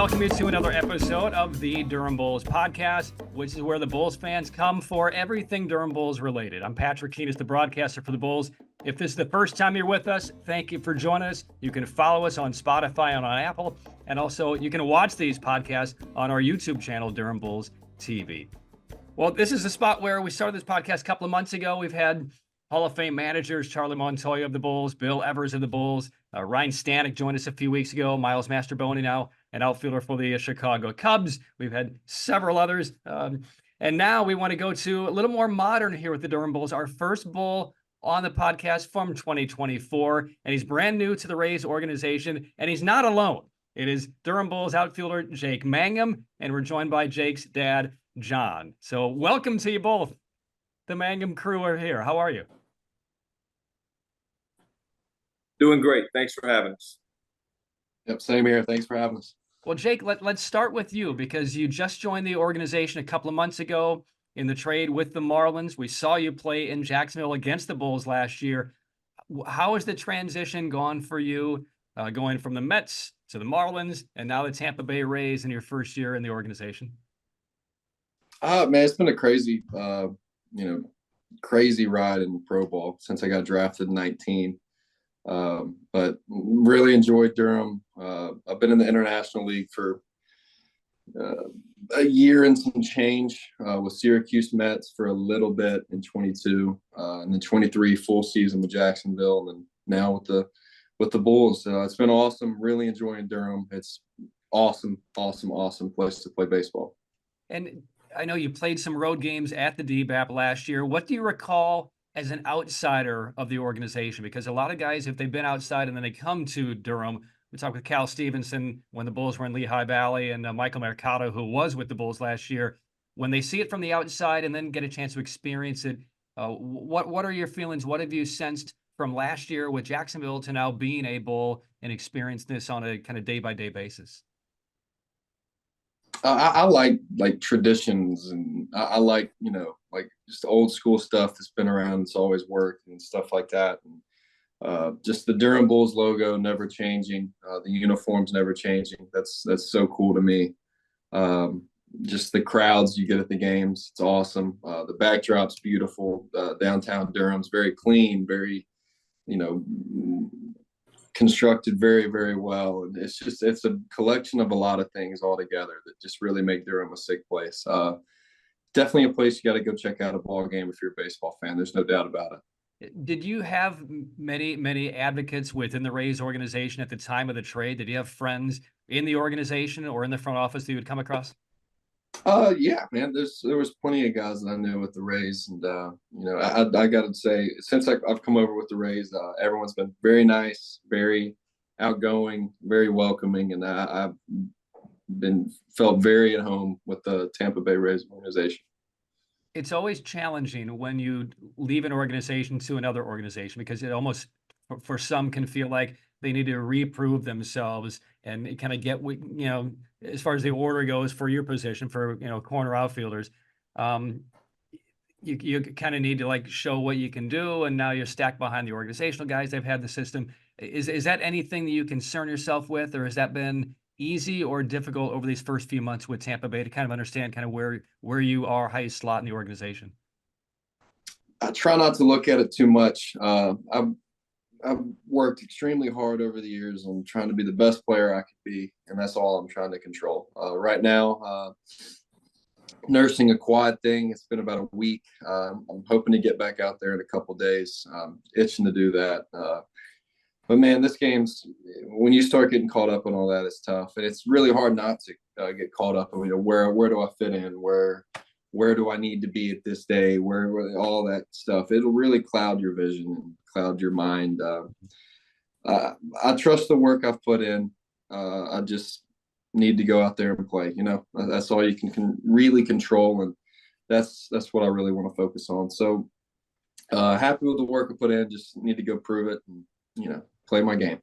welcome you to another episode of the Durham Bulls Podcast, which is where the Bulls fans come for everything Durham Bulls related. I'm Patrick Keenis, the broadcaster for the Bulls. If this is the first time you're with us, thank you for joining us. You can follow us on Spotify and on Apple, and also you can watch these podcasts on our YouTube channel, Durham Bulls TV. Well, this is the spot where we started this podcast a couple of months ago. We've had Hall of Fame managers, Charlie Montoya of the Bulls, Bill Evers of the Bulls, Ryan Stanek joined us a few weeks ago, Miles Masterboni now, an outfielder for the Chicago Cubs. We've had several others. And now we want to go to a little more modern here with the Durham Bulls. Our first Bull on the podcast from 2024, and he's brand new to the Rays organization, and he's not alone. It is Durham Bulls outfielder Jake Mangum, and we're joined by Jake's dad, John. So welcome to you both. The Mangum crew are here. How are you? Doing great. Thanks for having us. Yep, same here. Thanks for having us. Well, Jake, let's start with you because you just joined the organization a couple of months ago in the trade with the Marlins. We saw you play in Jacksonville against the Bulls last year. How has the transition gone for you, going from the Mets to the Marlins and now the Tampa Bay Rays in your first year in the organization? Man, it's been a crazy, crazy ride in pro ball since I got drafted in 19. But really enjoyed Durham. I've been in the International League for a year and some change with Syracuse Mets for a little bit in 22, and then 23 full season with Jacksonville, and then now with the Bulls. It's been awesome. Really enjoying Durham. It's awesome place to play baseball. And I know you played some road games at the DBAP last year. What do you recall as an outsider of the organization? Because a lot of guys, if they've been outside and then they come to Durham, we talked with Cal Stevenson when the Bulls were in Lehigh Valley, and Michael Mercado, who was with the Bulls last year. When they see it from the outside and then get a chance to experience it, what are your feelings? What have you sensed from last year with Jacksonville to now being a Bull and experience this on a kind of day-by-day basis? I like traditions, and I like, just old school stuff that's been around. It's always worked and stuff like that. And just the Durham Bulls logo never changing, the uniforms never changing. That's so cool to me. Just the crowds you get at the games, it's awesome. The backdrop's beautiful. Downtown Durham's very clean, very, constructed very, very well. And it's a collection of a lot of things all together that just really make Durham a sick place. Definitely a place you got to go check out a ball game if you're a baseball fan. There's no doubt about it. Did you have many advocates within the Rays organization at the time of the trade? Did you have friends in the organization or in the front office that you would come across? Yeah, man, there was plenty of guys that I knew with the Rays, and I got to say, since I've come over with the Rays, everyone's been very nice, very outgoing, very welcoming, and I've felt very at home with the Tampa Bay Rays organization. It's always challenging when you leave an organization to another organization because it almost, for some, can feel like they need to reprove themselves and kind of get, as far as the order goes for your position for, corner outfielders, you kind of need to show what you can do. And now you're stacked behind the organizational guys. They've had the system. Is that anything that you concern yourself with, or has that been easy or difficult over these first few months with Tampa Bay to kind of understand kind of where you are, how you slot in the organization? I try not to look at it too much. I've worked extremely hard over the years on trying to be the best player I could be, and that's all I'm trying to control. Right now, nursing a quad thing. It's been about a week. I'm hoping to get back out there in a couple days. Itching to do that. But man, this game's, when you start getting caught up on all that, it's tough, and it's really hard not to get caught up. Where do I fit in? Where do I need to be at this day? Where all that stuff, it'll really cloud your vision and cloud your mind. I trust the work I've put in. I just need to go out there and play. That's all you can really control, and that's what I really want to focus on. So happy with the work I put in. Just need to go prove it and play my game.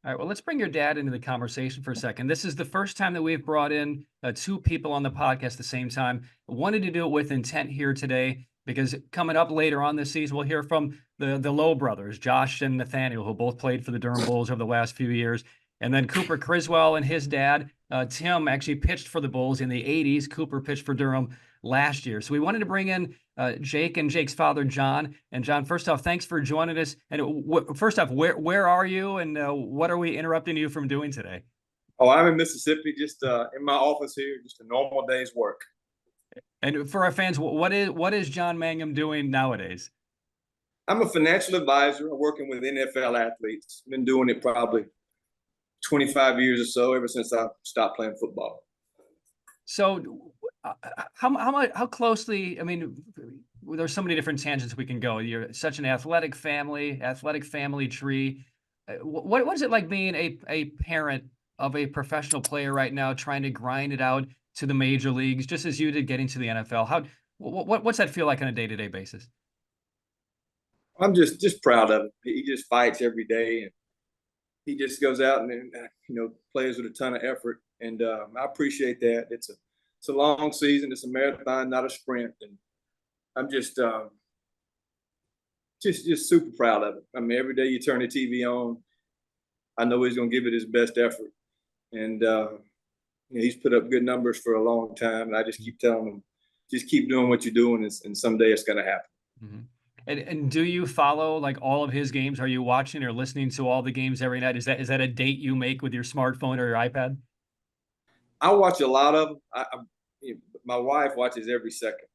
All right, well, let's bring your dad into the conversation for a second. This is the first time that we've brought in two people on the podcast at the same time. I wanted to do it with intent here today because coming up later on this season, we'll hear from the Lowe brothers, Josh and Nathaniel, who both played for the Durham Bulls over the last few years. And then Cooper Criswell and his dad, Tim actually pitched for the Bulls in the 80s. Cooper pitched for Durham last year. So we wanted to bring in Jake and Jake's father, John. And John, first off, thanks for joining us. And first off, where are you, and what are we interrupting you from doing today? Oh, I'm in Mississippi, just in my office here, just a normal day's work. And for our fans, what is John Mangum doing nowadays? I'm a financial advisor. I'm working with NFL athletes. Been doing it probably 25 years or so, ever since I stopped playing football. So how closely, I mean, there's so many different tangents we can go. You're such an athletic family tree. What is it like being a parent of a professional player right now, trying to grind it out to the major leagues, just as you did getting to the NFL? What's that feel like on a day-to-day basis? I'm just proud of him. He just fights every day, and he just goes out and plays with a ton of effort. And I appreciate that. It's a long season. It's a marathon, not a sprint. And I'm just super proud of it. I mean, every day you turn the TV on, I know he's going to give it his best effort. And he's put up good numbers for a long time. And I just keep telling him, just keep doing what you're doing, and someday it's going to happen. Mm-hmm. And do you follow like all of his games? Are you watching or listening to all the games every night? Is that a date you make with your smartphone or your iPad? I watch a lot of them. My wife watches every second.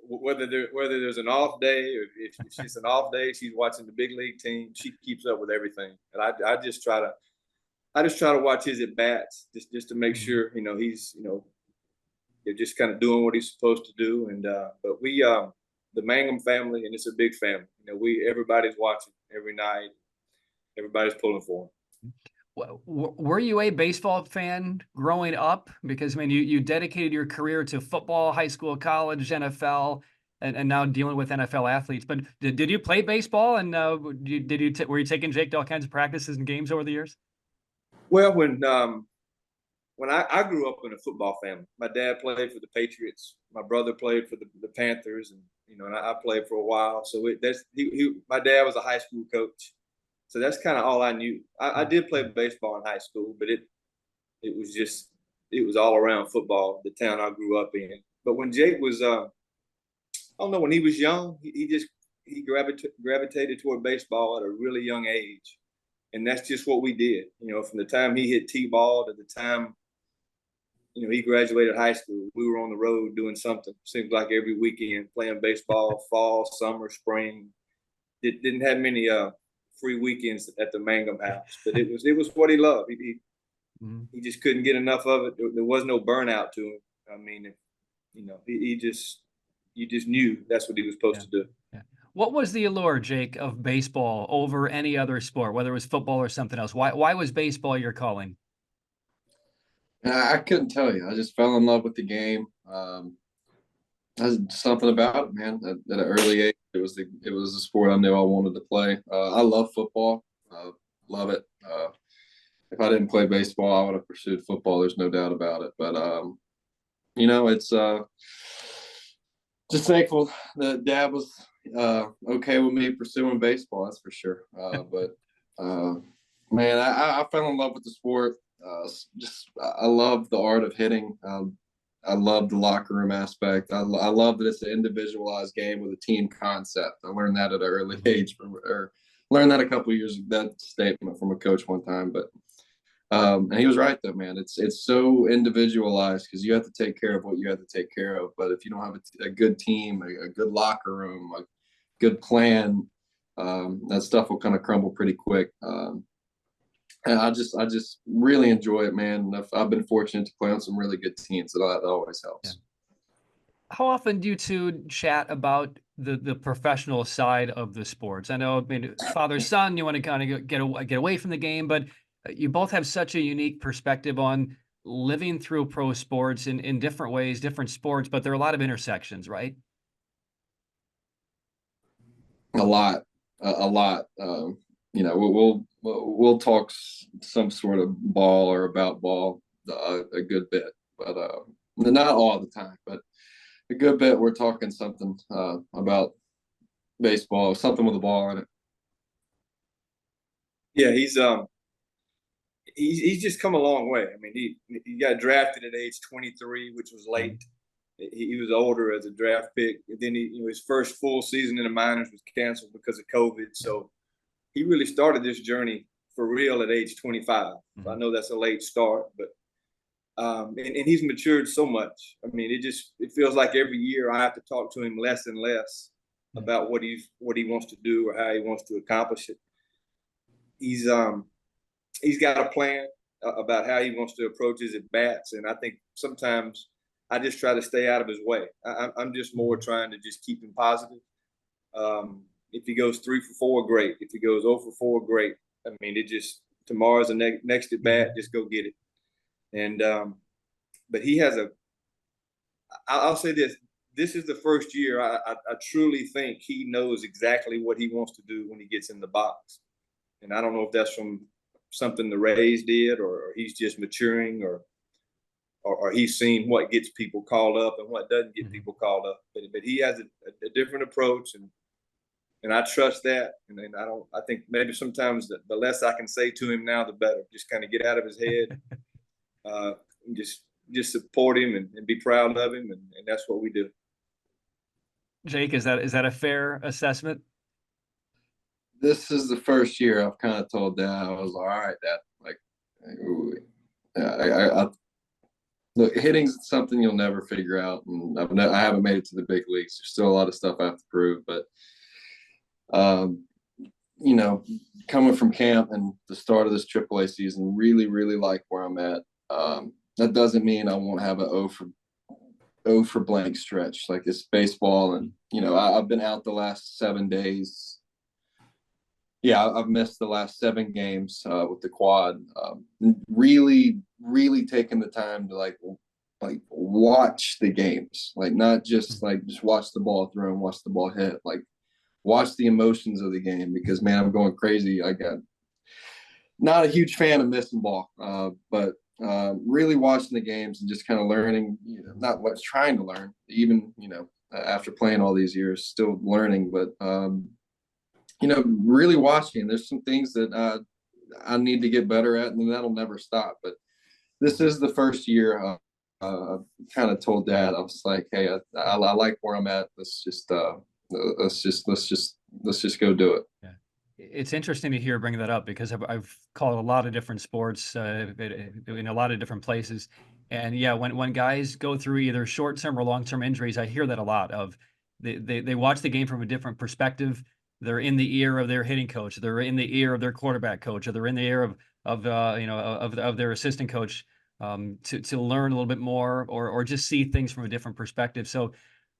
Whether there's an off day, or if it's an off day, she's watching the big league team. She keeps up with everything, and I just try to watch his at bats just to make sure he's they're just kind of doing what he's supposed to do. And but we the Mangum family, and it's a big family. Everybody's watching every night. Everybody's pulling for him. Were you a baseball fan growing up? Because I mean, you dedicated your career to football, high school, college, NFL, and now dealing with NFL athletes. But did you play baseball? And were you taking Jake to all kinds of practices and games over the years? Well, when I grew up in a football family, my dad played for the Patriots. My brother played for the Panthers, and and I played for a while. So my dad was a high school coach. So that's kind of all I knew. I did play baseball in high school, but it was all around football, the town I grew up in. But when Jake was, I don't know, when he was young, he gravitated toward baseball at a really young age. And that's just what we did. From the time he hit T-ball to the time, he graduated high school, we were on the road doing something. Seems like every weekend, playing baseball, fall, summer, spring. Didn't have many free weekends at the Mangum house, but it was what he loved. He just couldn't get enough of it. There was no burnout to him. I mean, you just knew that's what he was supposed to do. Yeah. What was the allure, Jake, of baseball over any other sport, whether it was football or something else? Why was baseball your calling? I couldn't tell you. I just fell in love with the game. There's something about it, man. At an early age, it was the sport I knew I wanted to play. I love football. Love it. If I didn't play baseball, I would have pursued football. There's no doubt about it. But it's just thankful that Dad was okay with me pursuing baseball. That's for sure. But man, I fell in love with the sport. I love the art of hitting. I love the locker room aspect. I love that it's an individualized game with a team concept. I learned that at an early age, or learned that a couple of years. That statement from a coach one time, but and he was right though, man. It's so individualized because you have to take care of what you have to take care of. But if you don't have a good team, a good locker room, a good plan, that stuff will kind of crumble pretty quick. And I just really enjoy it, man. And I've been fortunate to play on some really good teams, so that always helps. Yeah. How often do you two chat about the professional side of the sports? I know, I mean, father son, you want to kind of get away from the game, but you both have such a unique perspective on living through pro sports in different ways, different sports, but there are a lot of intersections, right? A lot. We'll talk some sort of ball or about ball a good bit, but not all the time, but a good bit. We're talking something about baseball, something with a ball in it. Yeah, he's just come a long way. I mean, he got drafted at age 23, which was late. He was older as a draft pick. And then his first full season in the minors was canceled because of COVID. So he really started this journey for real at age 25. So I know that's a late start, but and he's matured so much. I mean, it feels like every year I have to talk to him less and less about what he wants to do or how he wants to accomplish it. He's got a plan about how he wants to approach his at bats, and I think sometimes I just try to stay out of his way. I'm just more trying to just keep him positive. If he goes 3 for 4, great. If he goes 0 for 4, great. I mean, tomorrow's the next at bat, just go get it. And but he has I'll say this. This is the first year I truly think he knows exactly what he wants to do when he gets in the box. And I don't know if that's from something the Rays did, or he's just maturing, or he's seen what gets people called up and what doesn't get people called up. But he has a different approach, and I trust that. And I think maybe sometimes the less I can say to him now, the better. Just kind of get out of his head, and just support him and be proud of him, and that's what we do. Jake, is that a fair assessment? This is the first year I've kind of told Dad, I was like, all right, Dad, look, hitting's something you'll never figure out, and I haven't made it to the big leagues. There's still a lot of stuff I have to prove, but coming from camp and the start of this AAA season, really, really like where I'm at. That doesn't mean I won't have an 0 for blank stretch. Like, it's baseball, and I've been out the last 7 days. Yeah, I've missed the last 7 games with the quad. Really, really taking the time to like watch the games, like not just watch the ball throw and watch the ball hit, like watch the emotions of the game, because man, I'm going crazy. I got not a huge fan of missing ball, but really watching the games and just kind of learning, not what's trying to learn, even, after playing all these years, still learning, but, really watching. There's some things that I need to get better at, and that'll never stop. But this is the first year I kind of told Dad, I was like, hey, I like where I'm at. Let's just go do it. Yeah. It's interesting to hear bringing that up, because I've called a lot of different sports in a lot of different places. And yeah, when guys go through either short-term or long-term injuries, I hear that a lot of they watch the game from a different perspective. They're in the ear of their hitting coach. They're in the ear of their quarterback coach, or they're in the ear of their assistant coach to learn a little bit more, or just see things from a different perspective. So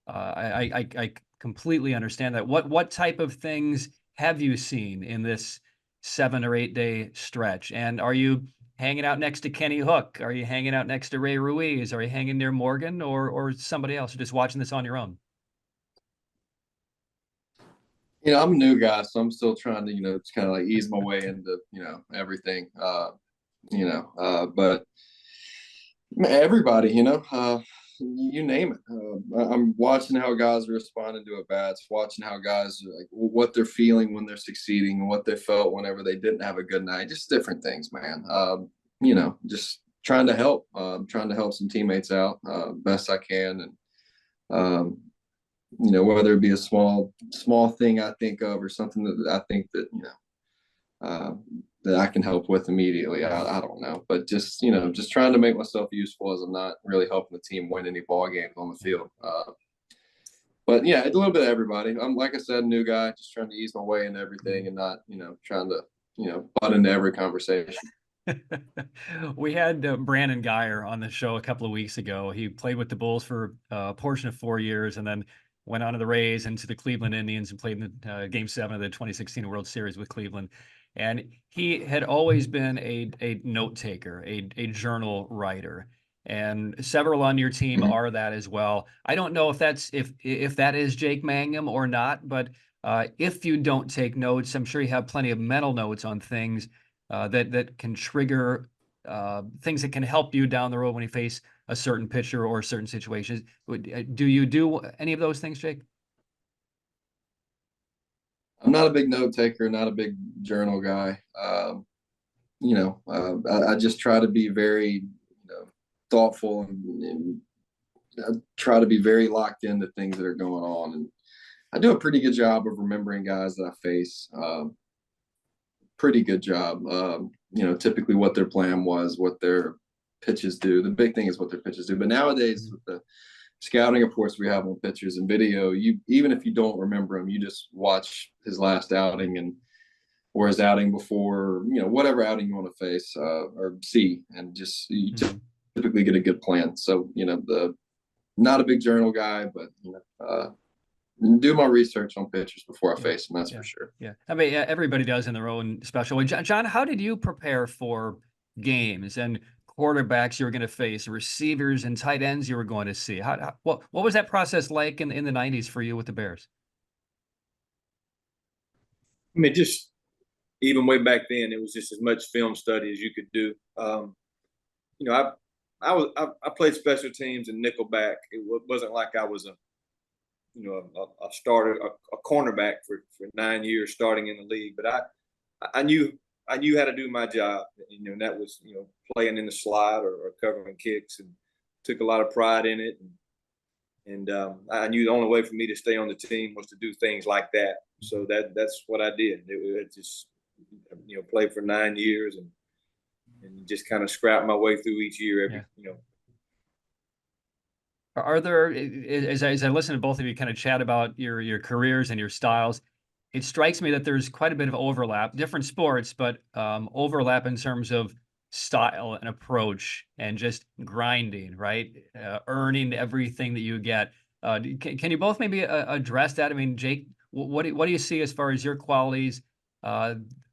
I completely understand that. What type of things have you seen in this 7 or 8 day stretch? And are you hanging out next to Kenny Hook? Are you hanging out next to Ray Ruiz? Are you hanging near Morgan or somebody else? Or just watching this on your own? I'm a new guy, so I'm still trying to, just kind of like ease my way into, everything, but everybody, you name it. I'm watching how guys are responding to at bats, watching how guys are, like, what they're feeling when they're succeeding and what they felt whenever they didn't have a good night. Just different things, man. Just trying to help, some teammates out best I can, and whether it be a small thing I think of, or something that I think that that I can help with immediately. I don't know, but just trying to make myself useful, as I'm not really helping the team win any ball games on the field. But yeah, it's a little bit of everybody. I'm, like I said, a new guy, just trying to ease my way into everything, and not trying to butt into every conversation. We had Brandon Geyer on the show a couple of weeks ago. He played with the Bulls for a portion of 4 years, and then went on to the Rays and to the Cleveland Indians, and played in the Game 7 of the 2016 World Series with Cleveland. And he had always been a note taker, a journal writer, and several on your team are that as well. I don't know if that is Jake Mangum or not, but if you don't take notes, I'm sure you have plenty of mental notes on things that can trigger things that can help you down the road when you face a certain pitcher or certain situations. Do you do any of those things, Jake? I'm not a big note taker, not a big journal guy. I just try to be very, thoughtful and I try to be very locked into things that are going on. And I do a pretty good job of remembering guys that I face. Pretty good job. Typically what their plan was, what their pitches do. The big thing is what their pitches do. But nowadays, with the scouting reports we have on pitchers and video, even if you don't remember him, you just watch his last outing or his outing before, whatever outing you want to face or see, and just you typically get a good plan. So, not a big journal guy, but do my research on pitchers before I face them. That's for sure. Yeah, I mean, everybody does in their own special way. John, how did you prepare for games and quarterbacks you were going to face, receivers and tight ends you were going to see? What was that process like in the 90s for you with the Bears? I mean, just even way back then, it was just as much film study as you could do. I played special teams and nickelback. It wasn't like I was a cornerback for 9 years starting in the league, but I knew how to do my job, and that was, playing in the slot or covering kicks, and took a lot of pride in it. And I knew the only way for me to stay on the team was to do things like that. So that's what I did. It just, played for 9 years and just kind of scrap my way through each year. Are there, as I listen to both of you kind of chat about your careers and your styles, it strikes me that there's quite a bit of overlap, different sports, but overlap in terms of style and approach and just grinding, right? Earning everything that you get. Can you both maybe address that? I mean, Jake, what do you see as far as your qualities?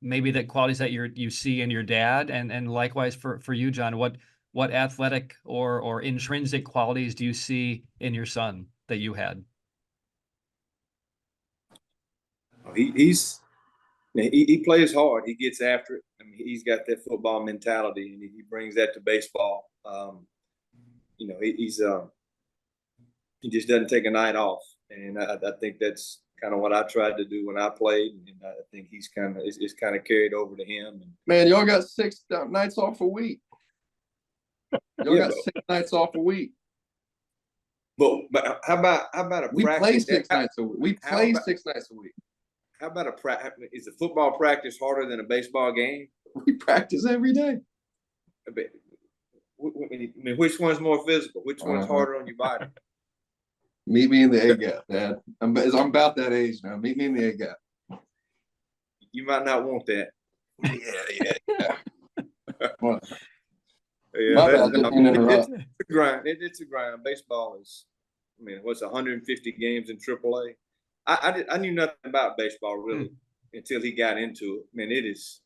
Maybe the qualities that you see in your dad, and likewise for you, John. What athletic or intrinsic qualities do you see in your son that you had? He plays hard. He gets after it. I mean, he's got that football mentality, and he brings that to baseball. He just doesn't take a night off, and I think that's kind of what I tried to do when I played, and I think it's kind of carried over to him. Man, y'all got 6 nights off a week. Y'all got 6 nights off a week. But how about a we practice? Play 6 nights a week. We play 6 nights a week. How about a practice? Is a football practice harder than a baseball game? We practice every day. I mean, which one's more physical? Which one's harder on your body? Meet me in the egg gap, Dad. I'm about that age now. Meet me in the egg gap. You might not want that. Yeah. What? Yeah, it's a grind. It's a grind. Baseball is, what's 150 games in AAA? I knew nothing about baseball really until he got into it. I mean, it is.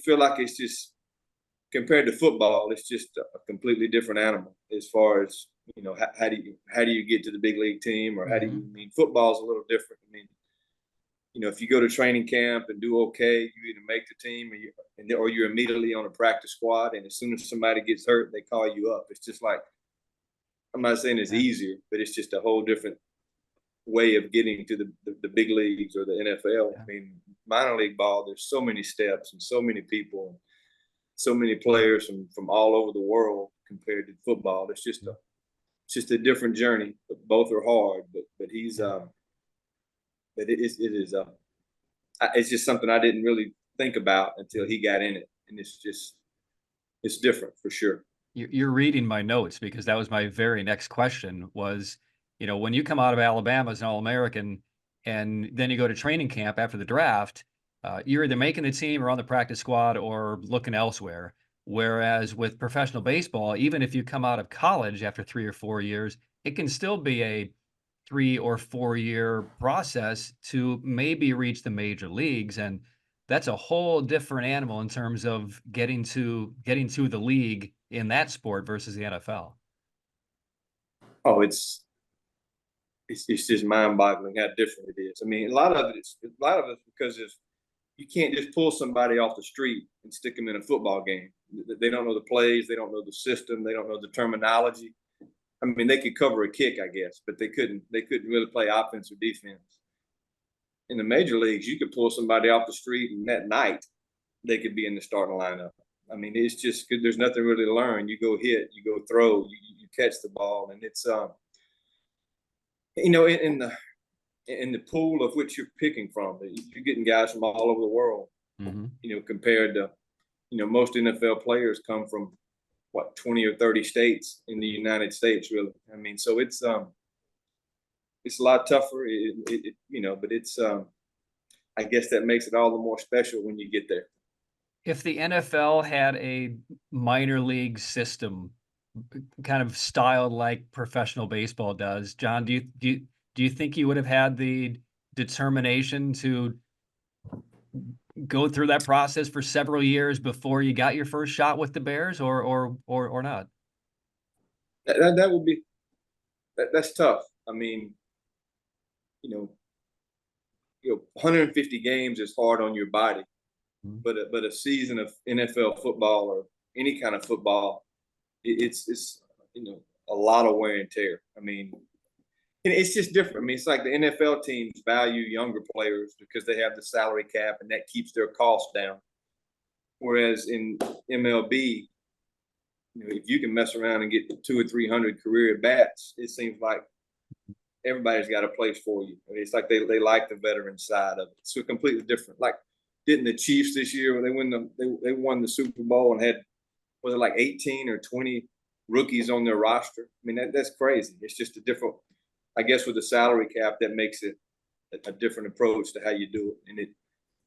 Feel like it's just compared to football, it's just a completely different animal as far as how do you get to the big league team, or how do you football's a little different. If you go to training camp and do okay, you either make the team or you're immediately on a practice squad. And as soon as somebody gets hurt, they call you up. It's just like, I'm not saying it's easier, but it's just a whole different way of getting to the big leagues or the NFL. Yeah. Minor league ball, there's so many steps and so many people, and so many players from all over the world compared to football. It's just a different journey. But both are hard. But he's But it's just something I didn't really think about until he got in it, and it's different for sure. You're reading my notes, because that was my very next question. Was when you come out of Alabama as an All-American, and then you go to training camp after the draft, you're either making the team or on the practice squad or looking elsewhere. Whereas with professional baseball, even if you come out of college after 3 or 4 years, it can still be a 3 or 4 year process to maybe reach the major leagues. And that's a whole different animal in terms of getting to the league in that sport versus the NFL. Oh, it's just mind-boggling how different it is. A lot of it's because you can't just pull somebody off the street and stick them in a football game. They don't know the plays, they don't know the system, they don't know the terminology. They could cover a kick, I guess, but they couldn't really play offense or defense. In the major leagues, you could pull somebody off the street, and that night they could be in the starting lineup. I mean, it's just good. There's nothing really to learn. You go hit, you go throw, you catch the ball, and it's in the pool of which you're picking from, you're getting guys from all over the world. Compared to most NFL players come from 20 or 30 states in the United States, really. I mean, so it's a lot tougher, but it's I guess that makes it all the more special when you get there. If the NFL had a minor league system, kind of styled like professional baseball does, John, do you think you would have had the determination to go through that process for several years before you got your first shot with the Bears, or not? That would be that's tough. I mean, 150 games is hard on your body, but a season of NFL football or any kind of football, it's a lot of wear and tear. I mean, it's just different. I mean, it's like the NFL teams value younger players because they have the salary cap and that keeps their costs down. Whereas in MLB, if you can mess around and get 200 or 300 career at bats, it seems like everybody's got a place for you. I mean, it's like they like the veteran side of it. So completely different. Like, didn't the Chiefs this year when they won the Super Bowl and had, was it like 18 or 20 rookies on their roster? I mean, that's crazy. It's just a different, I guess, with the salary cap, that makes it a different approach to how you do it, and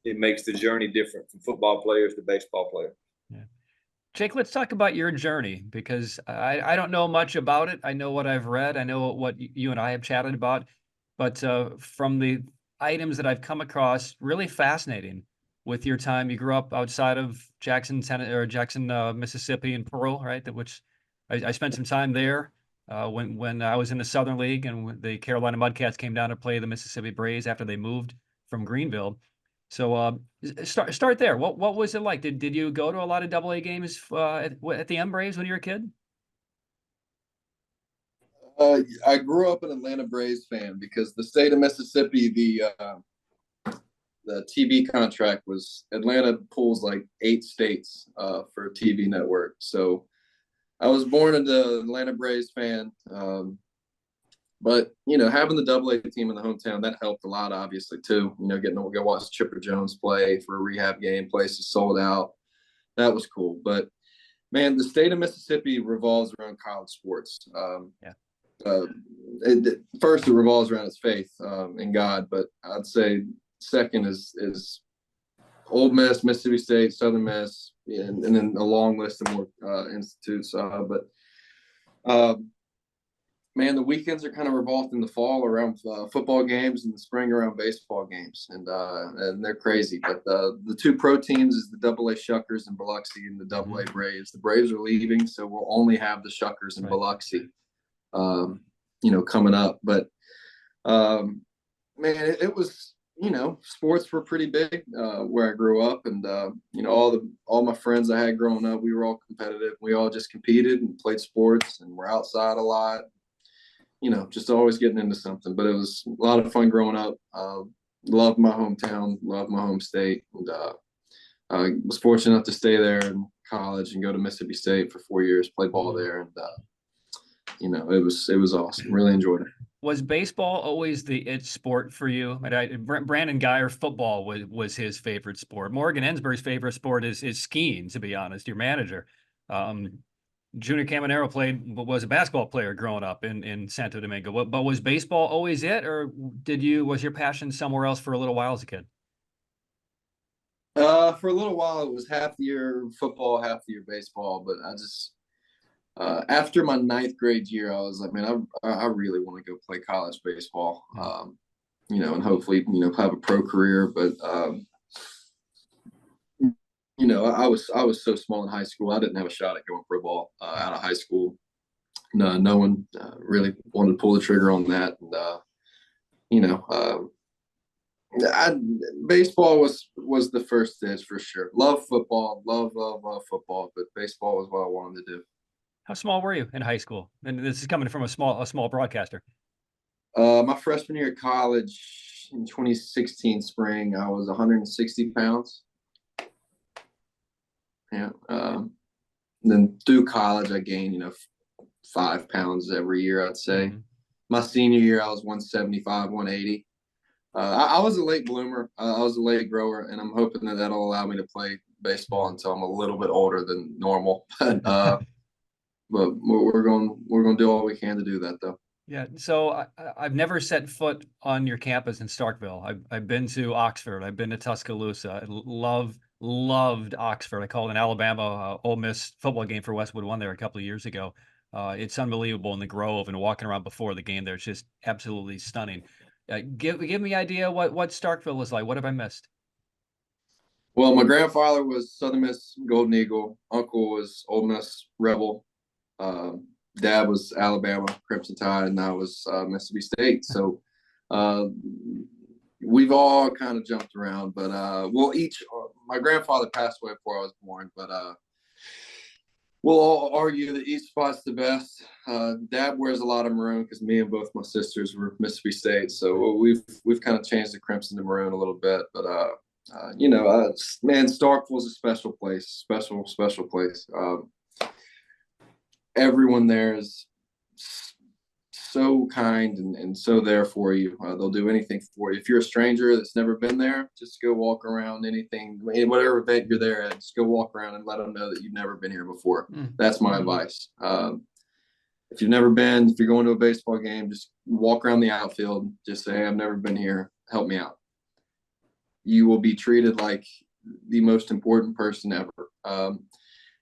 it makes the journey different from football players to baseball players. Yeah. Jake, let's talk about your journey, because I don't know much about it. I know what I've read. I know what you and I have chatted about, but from the items that I've come across, really fascinating with your time. You grew up outside of Jackson, Mississippi, and Pearl, right? Which I spent some time there when I was in the Southern League, and when the Carolina Mudcats came down to play the Mississippi Braves after they moved from Greenville. So start there. What was it like? Did you go to a lot of AA games at the M Braves when you were a kid? I grew up an Atlanta Braves fan because the state of Mississippi, the TV contract was Atlanta pulls like 8 states for a TV network. So I was born an Atlanta Braves fan. But, having the AA team in the hometown, that helped a lot, obviously, too. Getting to go watch Chipper Jones play for a rehab game, places sold out. That was cool. But, man, the state of Mississippi revolves around college sports. First, it revolves around its faith in God. But I'd say second is Ole Miss, Mississippi State, Southern Miss, and then a long list of more institutes. Man, the weekends are kind of revolved in the fall around football games, and the spring around baseball games, and they're crazy. But the 2 pro teams is the AA Shuckers in Biloxi and the AA Braves. The Braves are leaving, so we'll only have the Shuckers in Biloxi, coming up. But man, it was, sports were pretty big where I grew up, and all my friends I had growing up, we were all competitive. We all just competed and played sports, and we're outside a lot. Just always getting into something. But it was a lot of fun growing up. Loved my hometown, loved my home state, and I was fortunate enough to stay there in college and go to Mississippi State for 4 years, play ball there, and it was awesome. Really enjoyed it. Was baseball always the it sport for you? Brandon Geyer, football was his favorite sport. Morgan Ensberg's favorite sport is skiing, to be honest, your manager. Junior Caminero was a basketball player growing up in Santo Domingo. But was baseball always it, or was your passion somewhere else for a little while as a kid? For a little while, it was half the year football, half the year baseball. But I just after my 9th grade year, I was like, man, I really want to go play college baseball. And hopefully, have a pro career. But I was so small in high school. I didn't have a shot at going pro ball out of high school. No one really wanted to pull the trigger on that. And, baseball was the first stage for sure. Love football, love football, but baseball was what I wanted to do. How small were you in high school? And this is coming from a small broadcaster. My freshman year at college in 2016 spring, I was 160 pounds. Yeah. Then through college, I gained, 5 pounds every year, I'd say. Mhm. My senior year, I was 175, 180. I was a late bloomer. I was a late grower, and I'm hoping that that'll allow me to play baseball until I'm a little bit older than normal. But we're going to do all we can to do that, though. Yeah. So I've never set foot on your campus in Starkville. I've been to Oxford. I've been to Tuscaloosa. Loved Oxford. I called an Alabama Ole Miss football game for Westwood One there a couple of years ago. It's unbelievable in the Grove and walking around before the game there. It's just absolutely stunning. Give me an idea what Starkville is like. What have I missed? Well, my grandfather was Southern Miss Golden Eagle. Uncle was Ole Miss Rebel. Dad was Alabama Crimson Tide, and I was Mississippi State. So we've all kind of jumped around, but my grandfather passed away before I was born, but we'll all argue that each spot's the best. Dad wears a lot of maroon because me and both my sisters were Mississippi State, so we've kind of changed the crimson to maroon a little bit, but man, Starkville's a special place, special place. Everyone there is so kind and so there for you. They'll do anything for you. If you're a stranger that's never been there, just go walk around anything, whatever event you're there at, just go walk around and let them know that you've never been here before. That's my advice. If you've never been, if you're going to a baseball game, just walk around the outfield. Just say, hey, I've never been here. Help me out. You will be treated like the most important person ever.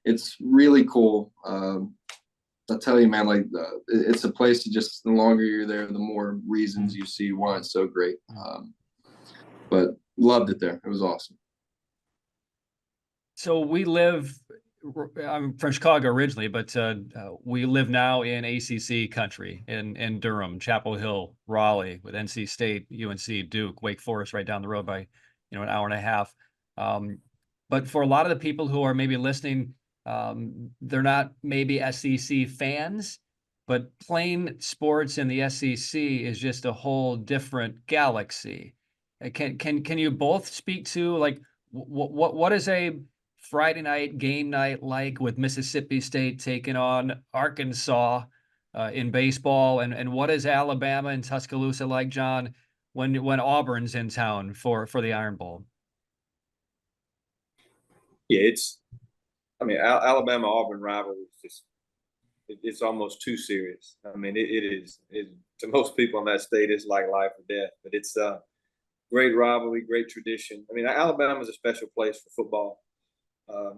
It's really cool. I'll tell you, man, it's a place to just, the longer you're there, the more reasons you see why it's so great. But loved it there. It was awesome. So I'm from Chicago originally, but we live now in ACC country in Durham, Chapel Hill, Raleigh, with NC State, UNC, Duke, Wake Forest right down the road by, an hour and a half. But for a lot of the people who are maybe listening, they're not maybe SEC fans, but playing sports in the SEC is just a whole different galaxy. Can you both speak to like what is a Friday night game night like with Mississippi State taking on Arkansas in baseball, and what is Alabama and Tuscaloosa like, John, when Auburn's in town for the Iron Bowl? Yeah, Alabama Auburn rivalry is just it's almost too serious. I mean, it is to most people in that state, it's like life or death. But it's a great rivalry, great tradition. I mean, Alabama is a special place for football.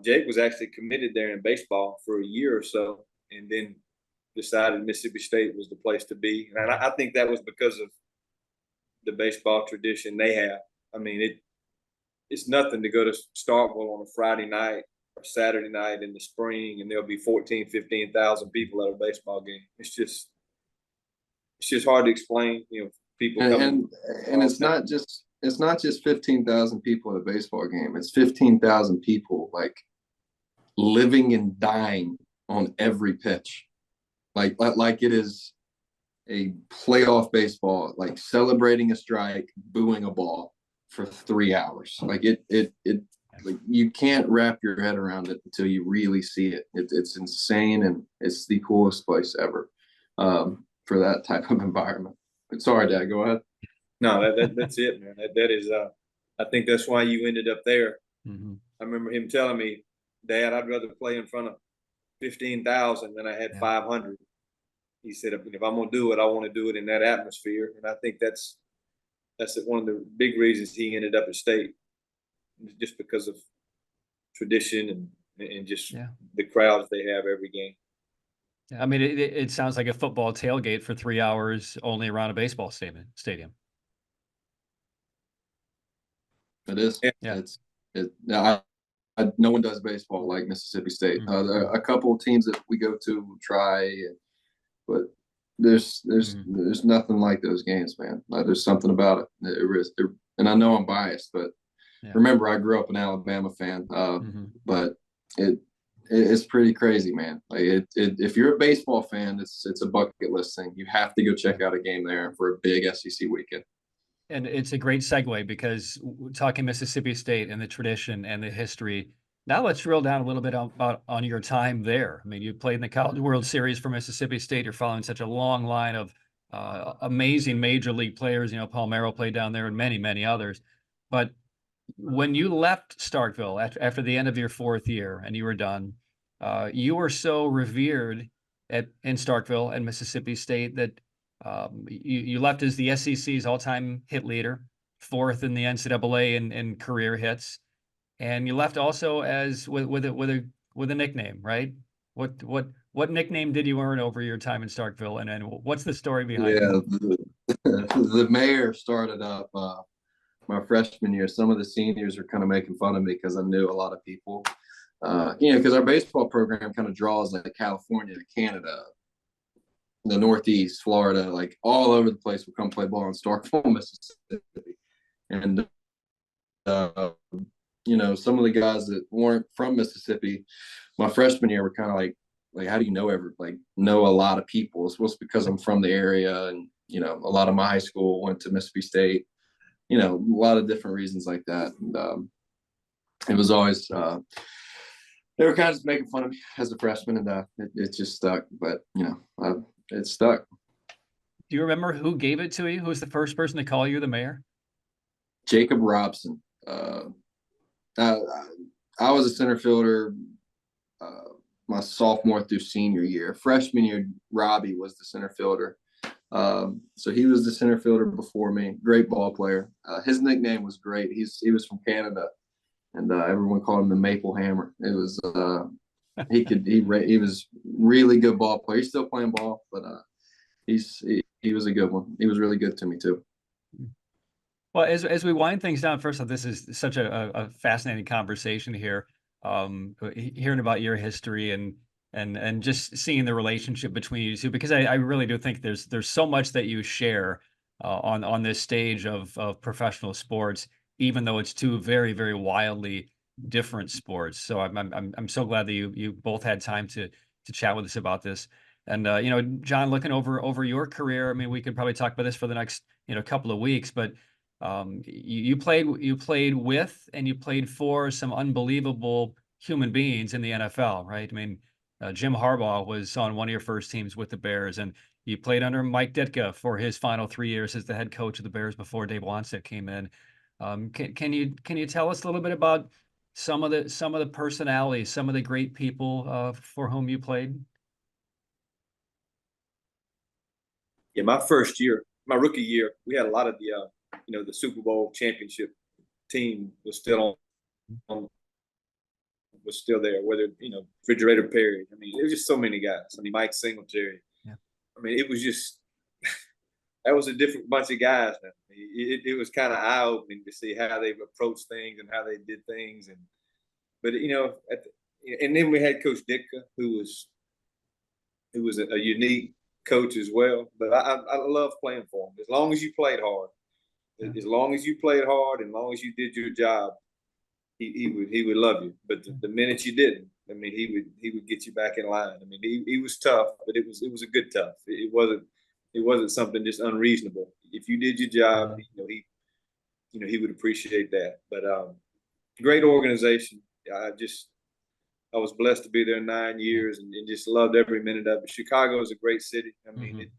Jake was actually committed there in baseball for a year or so, and then decided Mississippi State was the place to be. And I think that was because of the baseball tradition they have. I mean, it's nothing to go to Starkville on a Friday night or Saturday night in the spring, and there'll be 15,000 people at a baseball game. It's just hard to explain. People and it's not just 15,000 people at a baseball game. It's 15,000 people like living and dying on every pitch, like it is a playoff baseball, like celebrating a strike, booing a ball for 3 hours. Like it like you can't wrap your head around it until you really see it. It's insane, and it's the coolest place ever for that type of environment. But sorry, Dad, go ahead. No, that's it, man. That is I think that's why you ended up there. Mm-hmm. I remember him telling me, Dad, I'd rather play in front of 15,000 than I had 500. He said, if I'm gonna do it, I want to do it in that atmosphere, and I think that's one of the big reasons he ended up at State, just because of tradition and just the crowds they have every game. I mean, it sounds like a football tailgate for 3 hours only around a baseball stadium. It is. Yeah. No one does baseball like Mississippi State. A couple of teams that we go to try, but there's nothing like those games, man. There's something about it. And I know I'm biased, but remember, I grew up an Alabama fan. But it's pretty crazy, man. Like if you're a baseball fan, it's a bucket list thing. You have to go check out a game there for a big SEC weekend. And it's a great segue because talking Mississippi State and the tradition and the history, Now let's drill down a little bit on your time there. I mean, you played in the College World Series for Mississippi State. You're following such a long line of amazing major league players. You know, Palmeiro played down there and many, many others. But when you left Starkville after the end of your fourth year and you were done, you were so revered in Starkville and Mississippi State that you left as the SEC's all-time hit leader, fourth in the NCAA in career hits, and you left also as with a nickname, right? What nickname did you earn over your time in Starkville, and what's the story behind it? Yeah, the mayor started up my freshman year. Some of the seniors were kind of making fun of me because I knew a lot of people. Because our baseball program kind of draws like California to Canada, the Northeast, Florida, like all over the place will come play ball in Starkville, Mississippi. And, some of the guys that weren't from Mississippi, my freshman year were kind of like, how do you know a lot of people? It's because I'm from the area. And, a lot of my high school went to Mississippi State, a lot of different reasons like that. And it was always, they were kind of just making fun of me as a freshman, and it just stuck. But it stuck. Do you remember who gave it to you? Who was the first person to call you the mayor? Jacob Robson. I was a center fielder my sophomore through senior year. Freshman year, Robbie was the center fielder. So he was the center fielder before me. Great ball player. His nickname was great. He was from Canada, and everyone called him the Maple Hammer. It was he was really good ball player. He's still playing ball, but he was a good one. He was really good to me too. Well, as we wind things down, first off, this is such a fascinating conversation here. Hearing about your history and just seeing the relationship between you two, because I really do think there's so much that you share on this stage of professional sports, even though it's two very, very wildly different sports. So I'm so glad that you both had time to chat with us about this. And John, looking over your career, I mean, we could probably talk about this for the next couple of weeks, but you played with and you played for some unbelievable human beings in the NFL, right? I mean, Jim Harbaugh was on one of your first teams with the Bears, and you played under Mike Ditka for his final 3 years as the head coach of the Bears before Dave Wannstedt came in. Can you tell us a little bit about some of the personalities, some of the great people for whom you played? Yeah, my rookie year, we had a lot of the Super Bowl championship team was still there, whether, Refrigerator Perry. I mean, there was just so many guys. I mean, Mike Singletary. Yeah. I mean, it was just, that was a different bunch of guys. It was kind of eye-opening to see how they've approached things and how they did things. And then we had Coach Ditka, who was a unique coach as well. But I love playing for him. As long as you played hard, and as long as you did your job, he would love you. But the minute you didn't, I mean, he would get you back in line. I mean, he was tough, but it was a good tough. It wasn't something just unreasonable. If you did your job, he would appreciate that. But great organization. I was blessed to be there 9 years and just loved every minute of it. Chicago is a great city. I mean,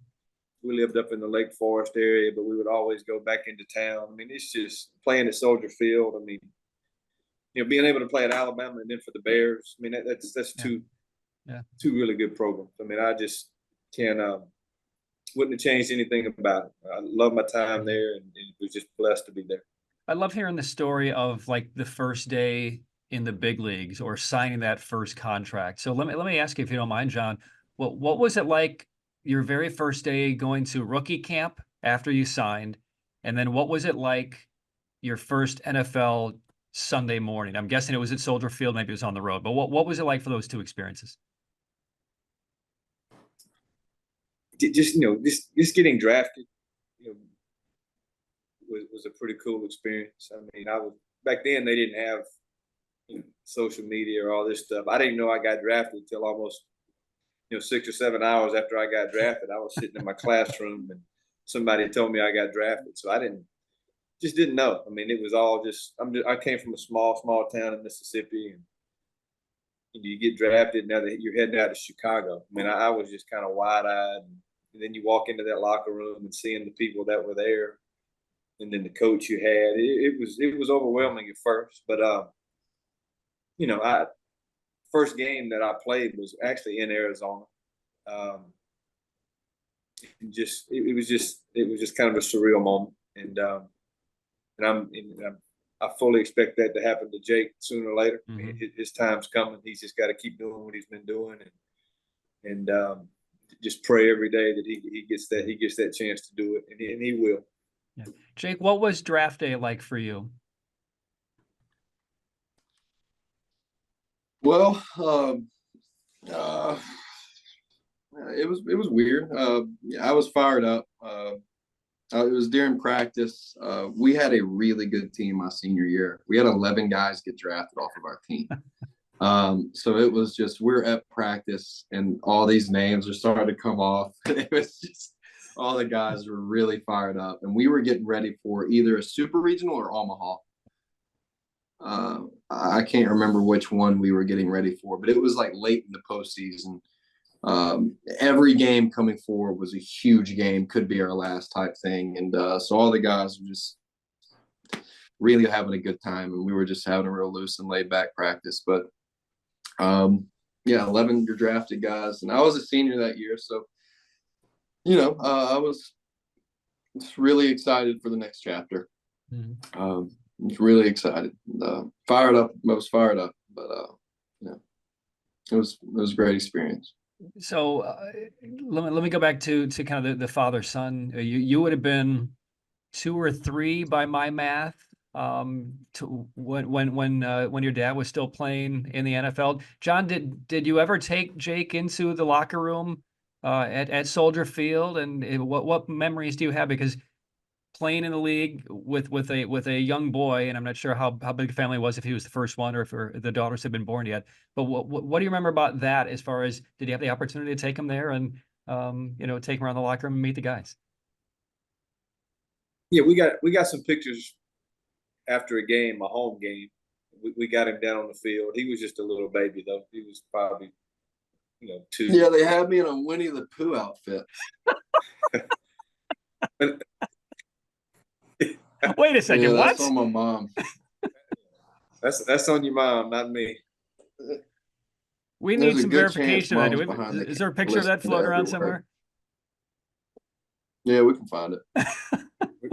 we lived up in the Lake Forest area, but we would always go back into town. I mean, it's just playing at Soldier Field. I mean, being able to play at Alabama and then for the Bears. I mean, that's two really good programs. I mean, I just wouldn't have changed anything about it. I love my time there, and was just blessed to be there. I love hearing the story of like the first day in the big leagues or signing that first contract. So let me ask you, if you don't mind, John, what was it like your very first day going to rookie camp after you signed? And then what was it like your first NFL Sunday morning? I'm guessing it was at Soldier Field, maybe it was on the road, but what was it like for those two experiences? Just getting drafted, was a pretty cool experience. I mean, back then they didn't have social media or all this stuff. I didn't know I got drafted until almost 6 or 7 hours after I got drafted. I was sitting in my classroom and somebody told me I got drafted. So I didn't know. I mean, it was all I came from a small town in Mississippi, and you get drafted, now that you're heading out to Chicago. I mean, I was just kind of wide-eyed. And then you walk into that locker room and seeing the people that were there, and then the coach you had. It was overwhelming at first. But, first game that I played was actually in Arizona. It was just kind of a surreal moment. And I fully expect that to happen to Jake sooner or later. Mm-hmm. I mean, his time's coming. He's just got to keep doing what he's been doing, and just pray every day that he gets that chance to do it, and he will. Yeah. Jake, what was draft day like for you? Well, it was weird. I was fired up. It was during practice. We had a really good team my senior year. We had 11 guys get drafted off of our team. So it was just, we're at practice and all these names are starting to come off. It was just, all the guys were really fired up, and we were getting ready for either a super regional or Omaha. I can't remember which one we were getting ready for, but it was like late in the postseason. Every game coming forward was a huge game, could be our last type thing. And so all the guys were just really having a good time, and we were just having a real loose and laid back practice. But 11 you're drafted guys, and I was a senior that year, so I was really excited for the next chapter. Mm-hmm. I was really excited, fired up, most fired up, but it was a great experience. So let me go back to kind of the father son. You would have been 2 or 3 by my math to when your dad was still playing in the NFL. John, did you ever take Jake into the locker room at Soldier Field, and what memories do you have? Because playing in the league with a young boy, and I'm not sure how big a family was, if he was the first one or if the daughters had been born yet. But what do you remember about that? As far as, did you have the opportunity to take him there and take him around the locker room and meet the guys? Yeah, we got some pictures after a game, a home game. We got him down on the field. He was just a little baby though. He was probably 2. Yeah, they had me in a Winnie the Pooh outfit. Wait a second, that's what? on my mom. That's on your mom, not me. We need some verification of that. Is there a picture of that floating around somewhere? Yeah, we can find it.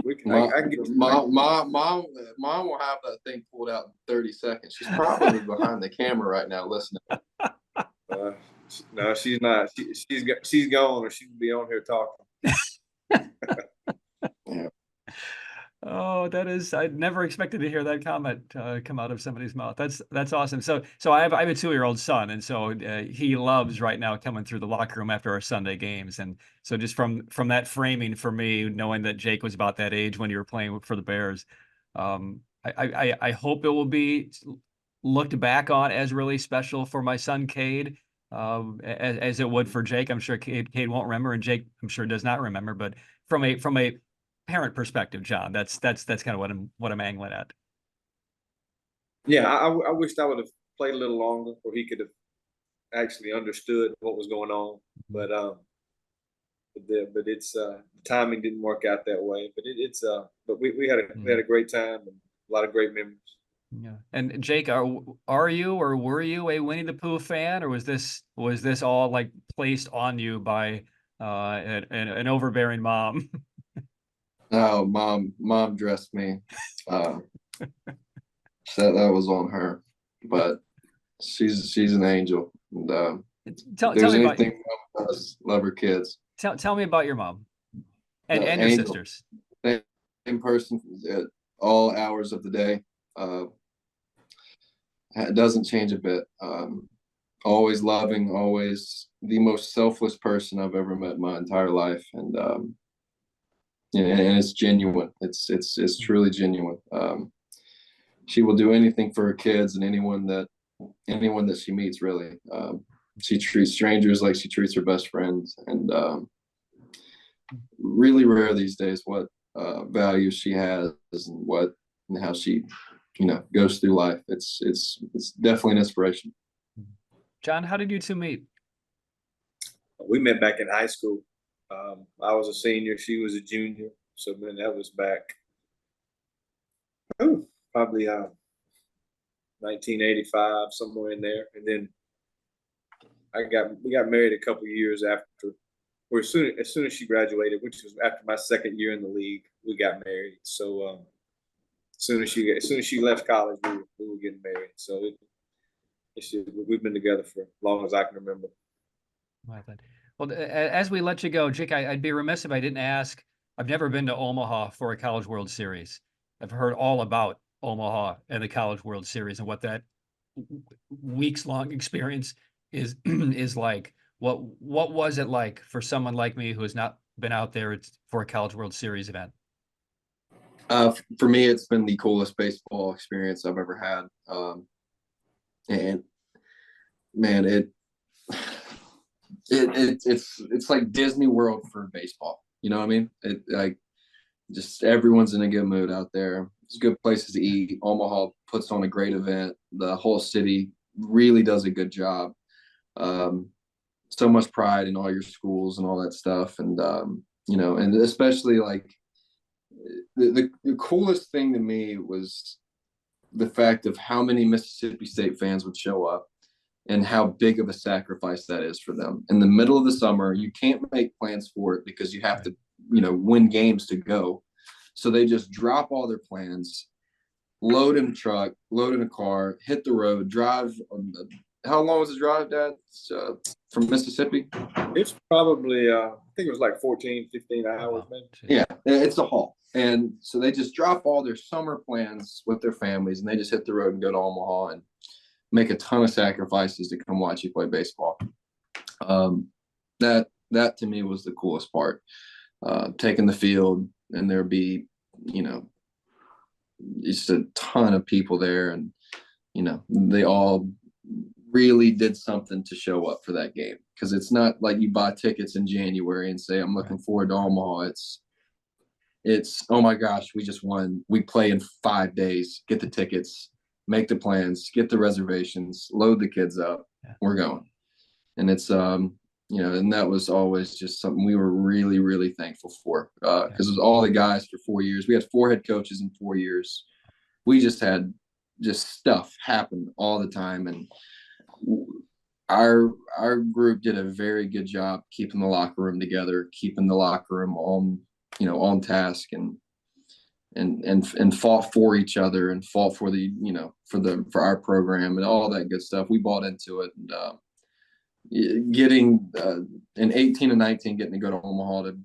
We can. I can get mom will have that thing pulled out in 30 seconds. She's probably behind the camera right now listening. No, she's not. She's gone, or she'd be on here talking. Yeah. Oh, I never expected to hear that comment come out of somebody's mouth. That's awesome. So I have a 2-year-old son, and so he loves right now coming through the locker room after our Sunday games. And so just from that framing for me, knowing that Jake was about that age when you were playing for the Bears, I hope it will be looked back on as really special for my son Cade, as it would for Jake. I'm sure Cade won't remember, and Jake, I'm sure, does not remember. But from a parent perspective, John, that's kind of what I'm angling at. Yeah, I wished I would have played a little longer, or he could have actually understood what was going on. But it's the timing didn't work out that way. But we had a great time and a lot of great memories. Yeah. And Jake, are you or were you a Winnie the Pooh fan, or was this all like placed on you by an overbearing mom? No, mom dressed me. So that was on her, but she's an angel. And tell there's me anything about us, love her kids. Tell me about your mom and your angel. sisters. Same person at all hours of the day. It doesn't change a bit. Always loving, always the most selfless person I've ever met in my entire life, and it's genuine. It's truly genuine. She will do anything for her kids and anyone that she meets, really. She treats strangers like she treats her best friends, and really rare these days what values she has and how she goes through life. It's definitely an inspiration. John, how did you two meet? We met back in high school. I was a senior, she was a junior. So man, that was back probably 1985, somewhere in there. And then we got married a couple years after. Or as soon as she graduated, which was after my second year in the league, we got married. So as soon as she left college, we were getting married. So we've been together for as long as I can remember. Well, as we let you go, Jake, I'd be remiss if I didn't ask. I've never been to Omaha for a College World Series. I've heard all about Omaha and the College World Series and what that weeks-long experience is like. What was it like for someone like me who has not been out there for a College World Series event? For me, it's been the coolest baseball experience I've ever had. And man, it's like Disney World for baseball. You know what I mean? Just everyone's in a good mood out there. It's good places to eat. Omaha puts on a great event. The whole city really does a good job. So much pride in all your schools and all that stuff. And, and especially like the coolest thing to me was the fact of how many Mississippi State fans would show up and how big of a sacrifice that is for them. In the middle of the summer, you can't make plans for it because you have to, win games to go. So they just drop all their plans, load in a truck, load in a car, hit the road, drive. How long was the drive, Dad? From Mississippi? It's probably, I think it was like 14, 15 hours, maybe. Yeah, it's a haul. And so they just drop all their summer plans with their families, and they just hit the road and go to Omaha and make a ton of sacrifices to come watch you play baseball. That to me was the coolest part. Taking the field, and there'd be, just a ton of people there, and they all really did something to show up for that game, because it's not like you buy tickets in January and say I'm looking forward to Omaha. It's oh my gosh, we just won, we play in 5 days, get the tickets, make the plans, get the reservations, load the kids up, we're going. And it's and that was always just something we were really, really thankful for, because it was all the guys for 4 years. We had 4 head coaches in 4 years. We just had stuff happen all the time, and our group did a very good job keeping the locker room together, keeping the locker room on task, and fought for each other, and fought for for our program and all that good stuff. We bought into it, and getting in 18 and 19, getting to go to Omaha to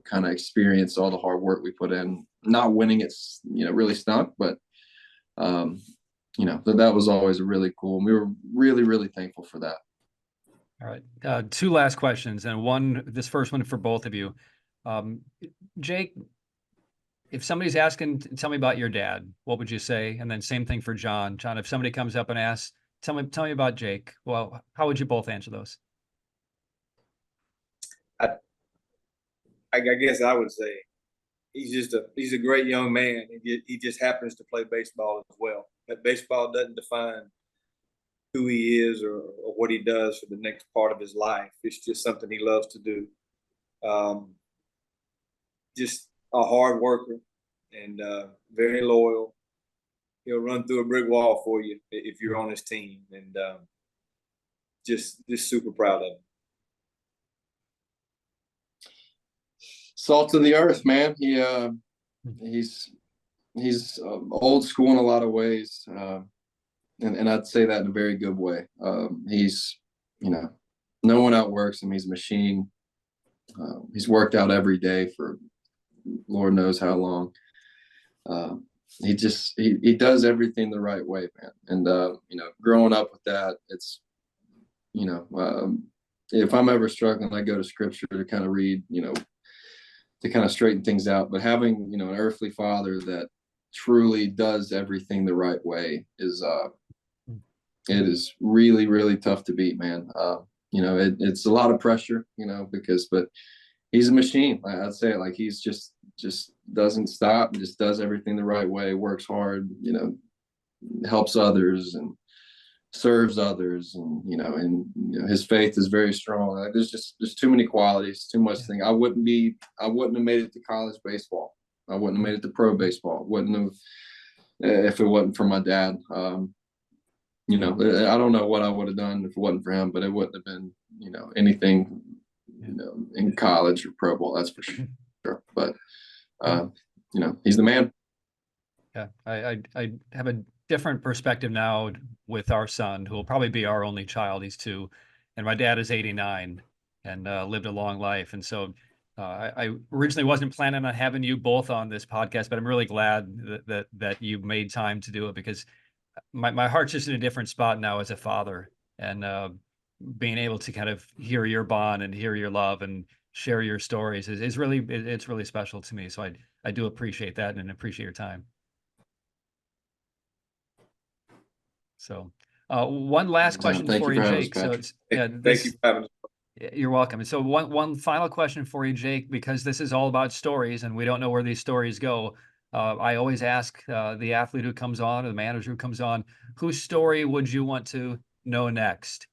kind of experience all the hard work we put in. Not winning it's really stunk, but that was always really cool, and we were really, really thankful for that. All right, 2 last questions, and this first one for both of you. Jake, if somebody's asking, tell me about your dad, what would you say? And then same thing for John. John, if somebody comes up and asks, tell me about Jake, well, how would you both answer those? I guess I would say he's a great young man. He just happens to play baseball as well. But baseball doesn't define who he is or what he does for the next part of his life. It's just something he loves to do. Just a hard worker and very loyal. He'll run through a brick wall for you if you're on his team, and just super proud of him. Salt of the earth, man. He's old school in a lot of ways, and I'd say that in a very good way. He's no one outworks him. He's a machine. He's worked out every day for Lord knows how long. He does everything the right way, man. And growing up with that, it's if I'm ever struggling, I go to scripture to kind of read, to kind of straighten things out. But having an earthly father that truly does everything the right way is it is really, really tough to beat, man. It's a lot of pressure, but he's a machine. I'd say it, like he's just doesn't stop, just does everything the right way, works hard, helps others, and serves others, and his faith is very strong. Like, there's too many qualities, too much thing. I wouldn't have made it to college baseball. I wouldn't have made it to pro baseball. Wouldn't have if it wasn't for my dad. I don't know what I would have done if it wasn't for him, but it wouldn't have been anything in college or pro ball. That's for sure. But he's the man. Yeah, I have a different perspective now with our son, who will probably be our only child. He's 2, and my dad is 89 and lived a long life. And so I originally wasn't planning on having you both on this podcast, but I'm really glad that you made time to do it, because my heart's just in a different spot now as a father, and being able to kind of hear your bond and hear your love and share your stories is really special to me. So I do appreciate that and appreciate your time. So one last question for you, Jake. Thank you for having us. You're welcome. And so one final question for you, Jake, because this is all about stories and we don't know where these stories go. I always ask the athlete who comes on or the manager who comes on, whose story would you want to know next?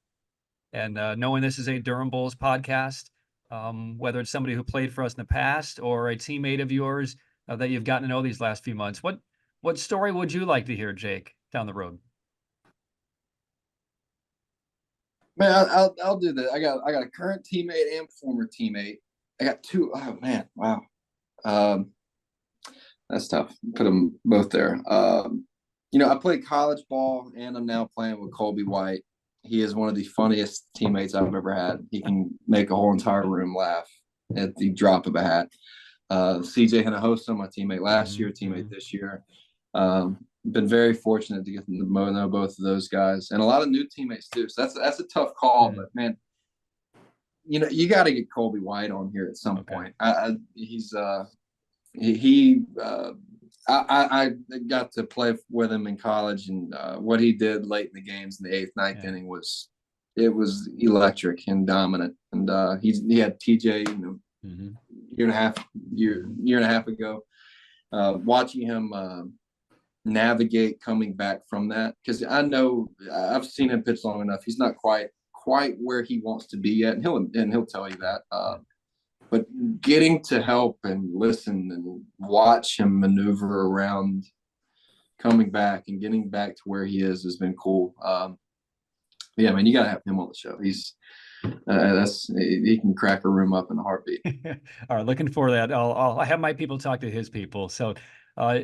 And knowing this is a Durham Bulls podcast, whether it's somebody who played for us in the past or a teammate of yours that you've gotten to know these last few months, what story would you like to hear, Jake, down the road? Man, I'll do that. I got a current teammate and former teammate. I got 2. Oh man, wow. That's tough. Put them both there. I played college ball and I'm now playing with Colby White. He is one of the funniest teammates I've ever had. He can make a whole entire room laugh at the drop of a hat. CJ Hinojosa, my teammate last year, teammate this year. Been very fortunate to get to know both of those guys, and a lot of new teammates too. So that's a tough call, but man, you got to get Colby White on here at some point. I got to play with him in college, and what he did late in the games in the 8th, 9th inning was electric and dominant. And he had TJ, year and a half ago. Watching him navigate coming back from that, because I know I've seen him pitch long enough. He's not quite where he wants to be yet, and he'll tell you that. But getting to help and listen and watch him maneuver around, coming back and getting back to where he is has been cool. Yeah, man, you gotta have him on the show. He can crack a room up in a heartbeat. All right, looking for that. I'll have my people talk to his people. So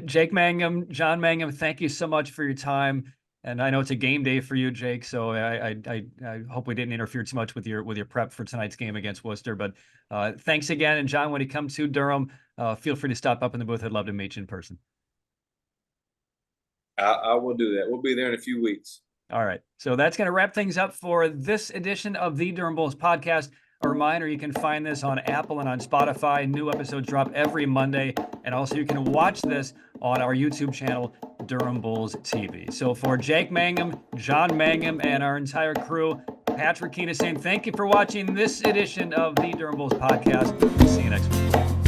Jake Mangum, John Mangum, thank you so much for your time. And I know it's a game day for you, Jake. So I hope we didn't interfere too much with your prep for tonight's game against Worcester. But thanks again. And John, when you come to Durham, feel free to stop up in the booth. I'd love to meet you in person. I will do that. We'll be there in a few weeks. All right. So that's going to wrap things up for this edition of the Durham Bulls podcast. A reminder, you can find this on Apple and on Spotify. New episodes drop every Monday. And also you can watch this on our YouTube channel, Durham Bulls TV. So for Jake Mangum, John Mangum, and our entire crew, Patrick Keenan saying thank you for watching this edition of the Durham Bulls podcast. See you next week.